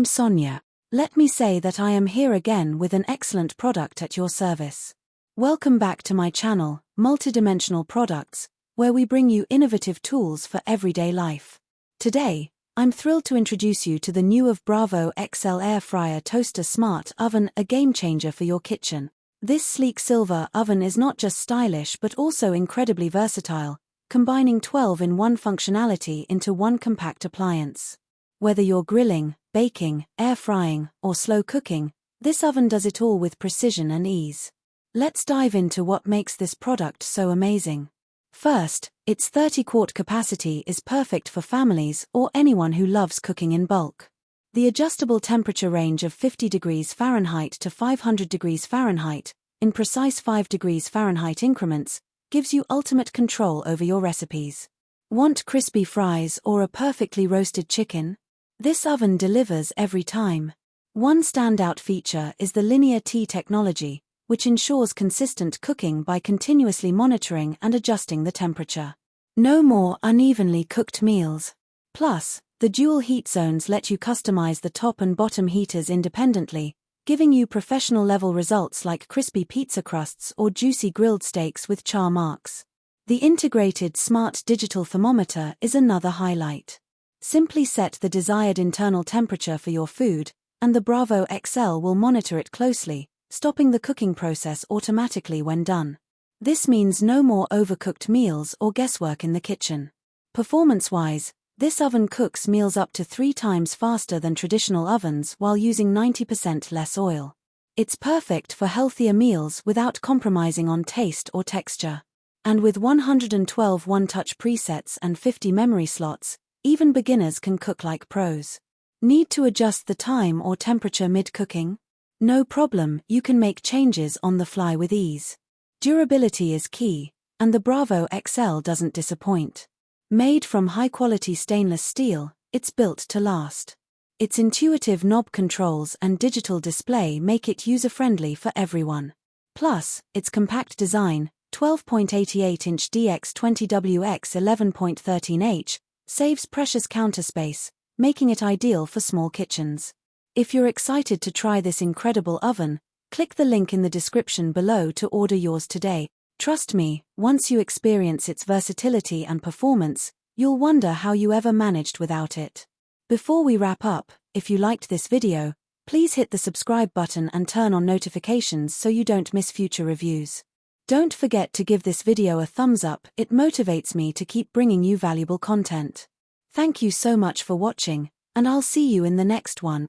I'm Sonia. Let me say that I am here again with an excellent product at your service. Welcome back to my channel, Multidimensional Products, where we bring you innovative tools for everyday life. Today, I'm thrilled to introduce you to the Nuwave Bravo XL Air Fryer Toaster Smart Oven, a game changer for your kitchen. This sleek silver oven is not just stylish but also incredibly versatile, combining 12-in-1 functionality into one compact appliance. Whether you're grilling, baking, air frying, or slow cooking, this oven does it all with precision and ease. Let's dive into what makes this product so amazing. First, its 30-quart capacity is perfect for families or anyone who loves cooking in bulk. The adjustable temperature range of 50 degrees Fahrenheit to 500 degrees Fahrenheit, in precise 5 degrees Fahrenheit increments, gives you ultimate control over your recipes. Want crispy fries or a perfectly roasted chicken? This oven delivers every time. One standout feature is the linear T technology, which ensures consistent cooking by continuously monitoring and adjusting the temperature. No more unevenly cooked meals. Plus, the dual heat zones let you customize the top and bottom heaters independently, giving you professional-level results like crispy pizza crusts or juicy grilled steaks with char marks. The integrated smart digital thermometer is another highlight. Simply set the desired internal temperature for your food, and the Bravo XL will monitor it closely, stopping the cooking process automatically when done. This means no more overcooked meals or guesswork in the kitchen. Performance-wise, this oven cooks meals up to 3 times faster than traditional ovens while using 90% less oil. It's perfect for healthier meals without compromising on taste or texture. And with 112 one-touch presets and 50 memory slots, even beginners can cook like pros. Need to adjust the time or temperature mid-cooking? No problem, you can make changes on the fly with ease. Durability is key, and the Bravo XL doesn't disappoint. Made from high-quality stainless steel, it's built to last. Its intuitive knob controls and digital display make it user-friendly for everyone. Plus, its compact design, 12.88-inch DX20WX 11.13H, saves precious counter space, making it ideal for small kitchens. If you're excited to try this incredible oven, click the link in the description below to order yours today. Trust me, once you experience its versatility and performance, you'll wonder how you ever managed without it. Before we wrap up, if you liked this video, please hit the subscribe button and turn on notifications so you don't miss future reviews. Don't forget to give this video a thumbs up, it motivates me to keep bringing you valuable content. Thank you so much for watching, and I'll see you in the next one.